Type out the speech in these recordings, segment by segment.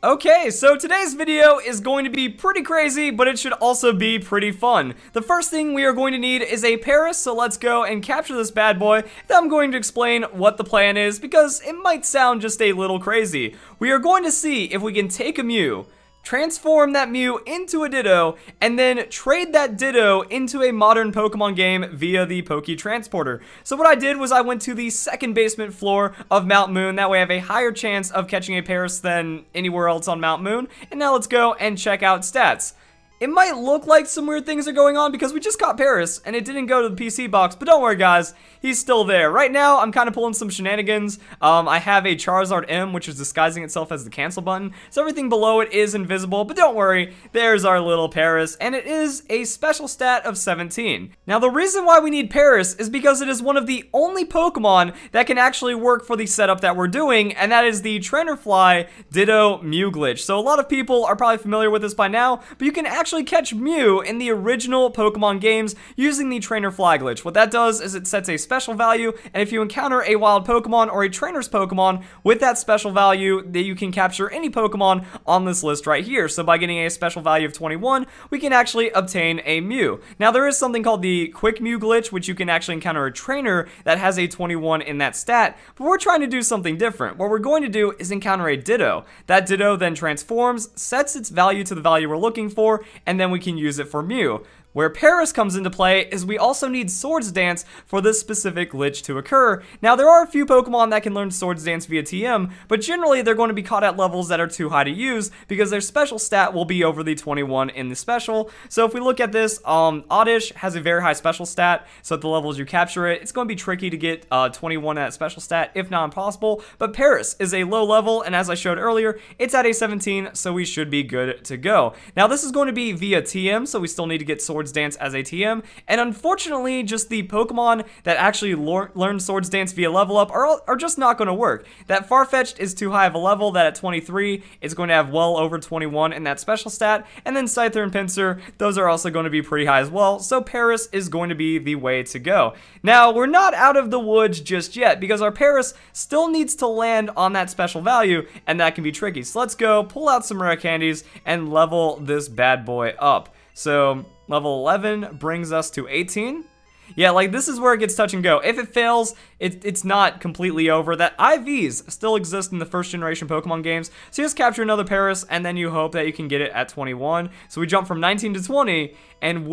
Okay, so today's video is going to be pretty crazy, but it should also be pretty fun. The first thing we are going to need is a Paris, so let's go and capture this bad boy. Then I'm going to explain what the plan is, because it might sound just a little crazy. We are going to see if we can take a Mew, transform that Mew into a Ditto, and then trade that Ditto into a modern Pokemon game via the Poke Transporter. So what I did was I went to the second basement floor of Mount Moon. That way I have a higher chance of catching a Paris than anywhere else on Mount Moon. And now let's go and check out stats. It might look like some weird things are going on because we just caught Paris and it didn't go to the PC box, but don't worry guys, he's still there. Right now, I'm kind of pulling some shenanigans. I have a Charizard M, which is disguising itself as the cancel button, so everything below it is invisible, but don't worry, there's our little Paris, and it is a special stat of 17. Now, the reason why we need Paris is because it is one of the only Pokemon that can actually work for the setup that we're doing, and that is the Trainer Fly Ditto Mew Glitch. So a lot of people are probably familiar with this by now, but you can actually catch Mew in the original Pokemon games using the Trainer Fly glitch. What that does is it sets a special value, and if you encounter a wild Pokemon or a trainer's Pokemon with that special value, that you can capture any Pokemon on this list right here. So by getting a special value of 21, we can actually obtain a Mew. Now there is something called the Quick Mew glitch, which you can actually encounter a trainer that has a 21 in that stat, but we're trying to do something different. What we're going to do is encounter a Ditto. That Ditto then transforms, sets its value to the value we're looking for, and then we can use it for Mew. Where Paris comes into play is we also need Swords Dance for this specific glitch to occur. Now, there are a few Pokemon that can learn Swords Dance via TM, but generally they're going to be caught at levels that are too high to use because their special stat will be over the 21 in the special. So if we look at this, Oddish has a very high special stat, so at the levels you capture it, it's going to be tricky to get 21 at that special stat, if not impossible. But Paris is a low level, and as I showed earlier, it's at a 17, so we should be good to go. Now, this is going to be via TM, so we still need to get Swords Dance as a TM, and unfortunately just the Pokemon that actually learn Swords Dance via level up are just not going to work. That Farfetch'd is too high of a level that at 23 it's going to have well over 21 in that special stat, and then Scyther and Pinsir, those are also going to be pretty high as well, so Paris is going to be the way to go. Now, we're not out of the woods just yet because our Paris still needs to land on that special value, and that can be tricky. So let's go pull out some rare candies and level this bad boy up. So level 11 brings us to 18. Yeah, like this is where it gets touch and go. If it fails, it's not completely over. That IVs still exist in the first generation Pokemon games. So you just capture another Paris and then you hope that you can get it at 21. So we jump from 19 to 20 and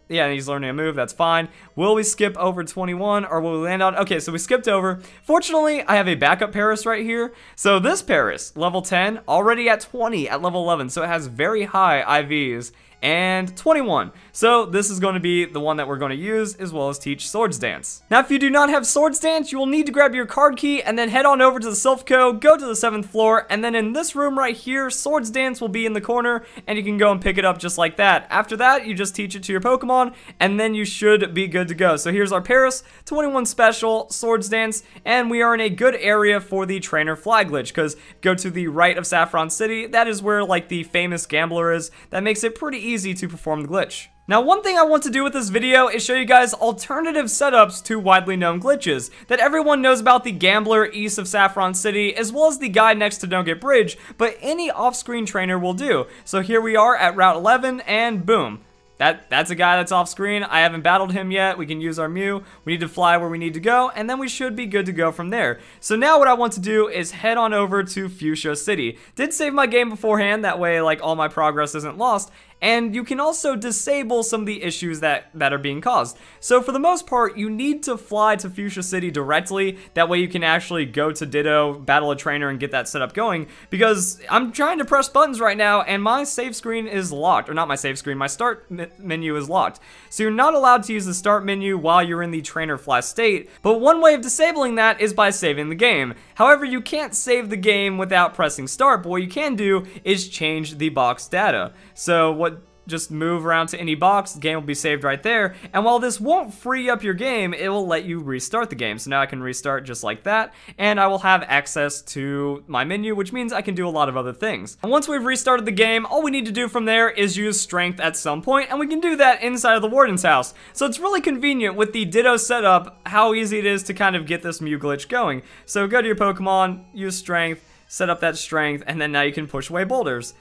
yeah, he's learning a move, that's fine. Will we skip over 21 or will we land on? Okay, so we skipped over. Fortunately, I have a backup Paris right here. So this Paris, level 10, already at 20 at level 11. So it has very high IVs. And 21. So this is going to be the one that we're going to use, as well as teach Swords Dance. Now, if you do not have Swords Dance, you will need to grab your card key and then head on over to the Silphco, go to the 7th floor, and then in this room right here, Swords Dance will be in the corner, and you can go and pick it up just like that. After that, you just teach it to your Pokemon, and then you should be good to go. So here's our Paris, 21 special, Swords Dance, and we are in a good area for the Trainer Fly glitch, because go to the right of Saffron City, that is where like the famous gambler is. That makes it pretty easy to perform the glitch. Now, one thing I want to do with this video is show you guys alternative setups to widely known glitches that everyone knows about: the gambler east of Saffron City, as well as the guy next to Don't Get Bridge, but any off-screen trainer will do. So here we are at Route 11, and boom. That's a guy that's off screen. I haven't battled him yet. We can use our Mew. We need to fly where we need to go, and then we should be good to go from there. So now what I want to do is head on over to Fuchsia City. Did save my game beforehand, that way like all my progress isn't lost. And you can also disable some of the issues that are being caused. So for the most part, you need to fly to Fuchsia City directly. That way you can actually go to Ditto, battle a trainer, and get that setup going. Because I'm trying to press buttons right now, and my save screen is locked. Or not my save screen, my start menu is locked. So you're not allowed to use the start menu while you're in the trainer fly state. But one way of disabling that is by saving the game. However, you can't save the game without pressing start, but what you can do is change the box data. So just move around to any box, the game will be saved right there, and while this won't free up your game, it will let you restart the game. So now I can restart just like that, and I will have access to my menu, which means I can do a lot of other things. And once we've restarted the game, all we need to do from there is use Strength at some point, and we can do that inside of the Warden's house. So it's really convenient with the Ditto setup, how easy it is to kind of get this Mew glitch going. So go to your Pokemon, use Strength, set up that strength, and then now you can push away boulders.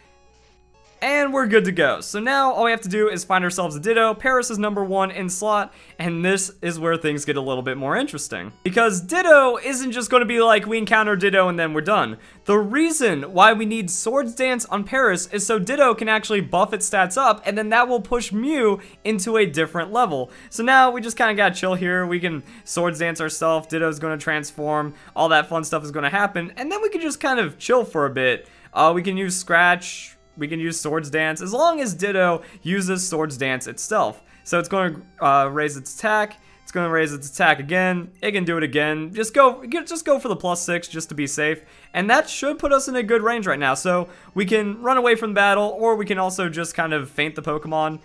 And we're good to go. So now all we have to do is find ourselves a Ditto. Paris is number 1 in slot, and this is where things get a little bit more interesting. Because Ditto isn't just going to be like we encounter Ditto and then we're done. The reason why we need Swords Dance on Paris is so Ditto can actually buff its stats up, and then that will push Mew into a different level. So now we just kind of gotta chill here. We can Swords Dance ourselves, Ditto's going to transform, all that fun stuff is going to happen, and then we can just kind of chill for a bit. We can use Scratch. We can use Swords Dance as long as Ditto uses Swords Dance itself. So it's going to raise its attack. It's going to raise its attack again. It can do it again. Just go for the +6 just to be safe. And that should put us in a good range right now. So we can run away from the battle, or we can also just kind of feint the Pokemon.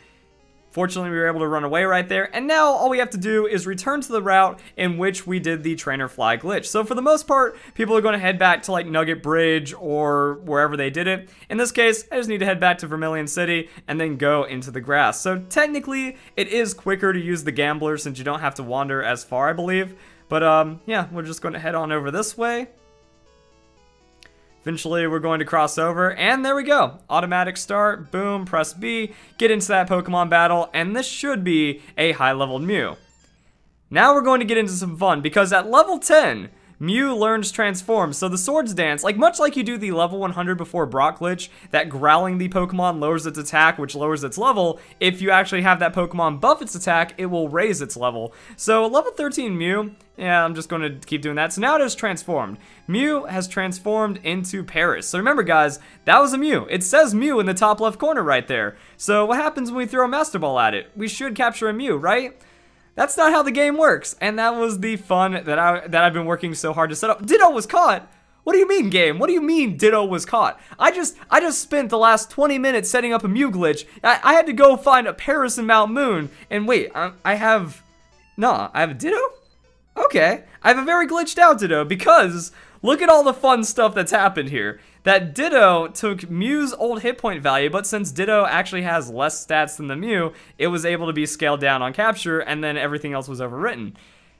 Fortunately, we were able to run away right there, and now all we have to do is return to the route in which we did the Trainer Fly glitch. So for the most part, people are going to head back to like Nugget Bridge or wherever they did it. In this case, I just need to head back to Vermilion City and then go into the grass. So technically, it is quicker to use the Gambler since you don't have to wander as far, I believe. But yeah, we're just going to head on over this way. Eventually, we're going to cross over, and there we go. Automatic start, boom, press B, get into that Pokemon battle, and this should be a high-leveled Mew. Now we're going to get into some fun, because at level 10, Mew learns Transform. So the Swords Dance, much like you do the level 100 before Brock glitch, that growling the Pokemon lowers its attack, which lowers its level. If you actually have that Pokemon buff its attack, it will raise its level. So level 13 Mew, yeah, I'm just going to keep doing that. So now it is transformed. Mew has transformed into Paris. So remember, guys, that was a Mew. It says Mew in the top left corner right there. So what happens when we throw a Master Ball at it? We should capture a Mew, right? That's not how the game works, and that was the fun that I've been working so hard to set up. Ditto was caught. What do you mean, game? What do you mean Ditto was caught? I just spent the last 20 minutes setting up a Mew glitch. I had to go find a Paris and Mount Moon, and wait, I have a Ditto? Okay, I have a very glitched out Ditto because look at all the fun stuff that's happened here. That Ditto took Mew's old hit point value, but since Ditto actually has less stats than the Mew, it was able to be scaled down on capture, and then everything else was overwritten.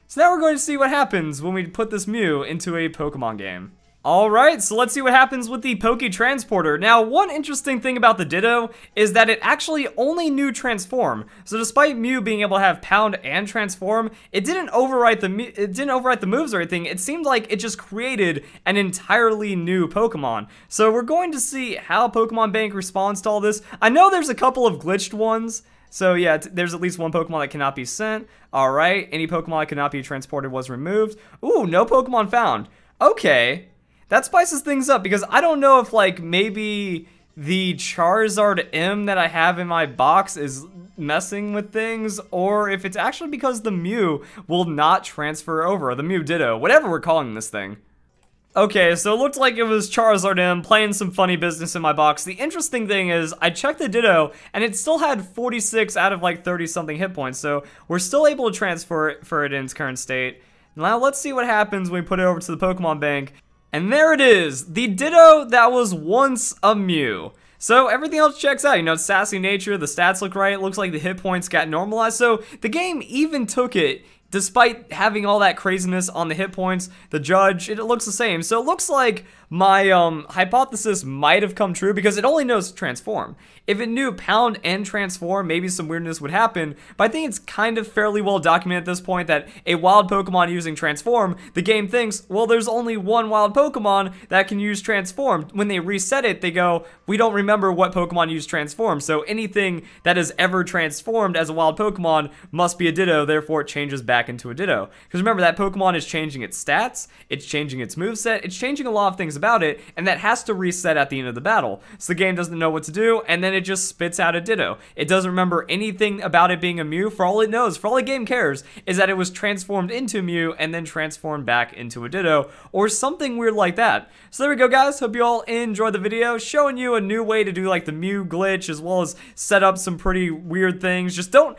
So now we're going to see what happens when we put this Mew into a Pokemon game. Alright, so let's see what happens with the Poke Transporter. Now, one interesting thing about the Ditto is that it actually only knew Transform. So despite Mew being able to have Pound and Transform, it didn't overwrite the moves or anything. It seemed like it just created an entirely new Pokemon. So we're going to see how Pokemon Bank responds to all this. I know there's a couple of glitched ones. So yeah, there's at least one Pokemon that cannot be sent. Alright, any Pokemon that cannot be transported was removed. Ooh, no Pokemon found. Okay. That spices things up because I don't know if maybe the Charizard M that I have in my box is messing with things, or if it's actually because the Mew will not transfer over, the Mew Ditto, whatever we're calling this thing. Okay, so it looked like it was Charizard M playing some funny business in my box. The interesting thing is, I checked the Ditto, and it still had 46 out of 30-something hit points, so we're still able to transfer it for it in its current state. Now let's see what happens when we put it over to the Pokemon Bank. And there it is, the Ditto that was once a Mew. So everything else checks out, sassy nature, the stats look right, it looks like the hit points got normalized. So the game even took it, despite having all that craziness on the hit points, the judge, it looks the same. So it looks like my hypothesis might have come true because it only knows Transform. If it knew Pound and Transform, maybe some weirdness would happen, but I think it's kind of fairly well documented at this point that a wild Pokemon using Transform, the game thinks, well, there's only one wild Pokemon that can use Transform. When they reset it, they go, we don't remember what Pokemon used Transform, so anything that is ever transformed as a wild Pokemon must be a Ditto, therefore it changes back into a Ditto. Because remember, that Pokemon is changing its stats, it's changing its moveset, it's changing a lot of things about it, and that has to reset at the end of the battle. So the game doesn't know what to do, and then it just spits out a Ditto. It doesn't remember anything about it being a Mew. For all it knows, for all the game cares, is that it was transformed into Mew and then transformed back into a Ditto, or something weird like that. So there we go, guys. Hope you all enjoyed the video, showing you a new way to do the Mew glitch, as well as set up some pretty weird things. Just don't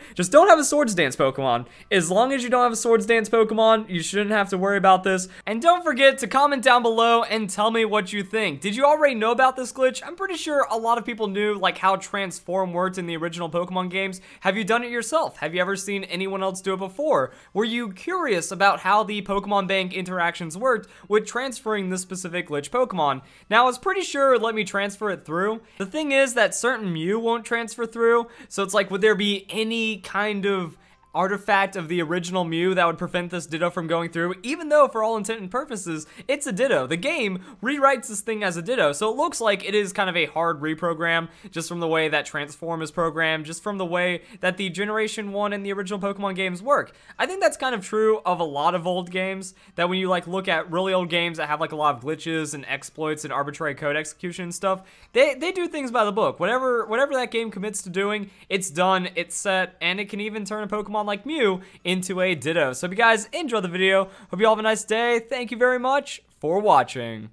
have a Swords Dance Pokemon. As long as you don't have a Swords Dance Pokemon, you shouldn't have to worry about this. And don't forget to comment down below and tell tell me what you think. Did you already know about this glitch? I'm pretty sure a lot of people knew like how transform worked in the original Pokemon games. Have you done it yourself? Have you ever seen anyone else do it before? Were you curious about how the Pokemon Bank interactions worked with transferring this specific glitch Pokemon? Now, I was pretty sure it let me transfer it through. The thing is that certain Mew won't transfer through, so it's like, would there be any kind of artifact of the original Mew that would prevent this Ditto from going through, even though for all intent and purposes it's a Ditto. The game rewrites this thing as a Ditto, so it looks like it is kind of a hard reprogram just from the way that Transform is programmed, just from the way that the Generation 1 and the original Pokemon games work. I think that's kind of true of a lot of old games, that when you like look at really old games that have like a lot of glitches and exploits and arbitrary code execution and stuff, they do things by the book. Whatever that game commits to doing, it's done, it's set, and it can even turn a Pokemon like Mew into a Ditto. So if you guys enjoyed the video, hope you all have a nice day. Thank you very much for watching.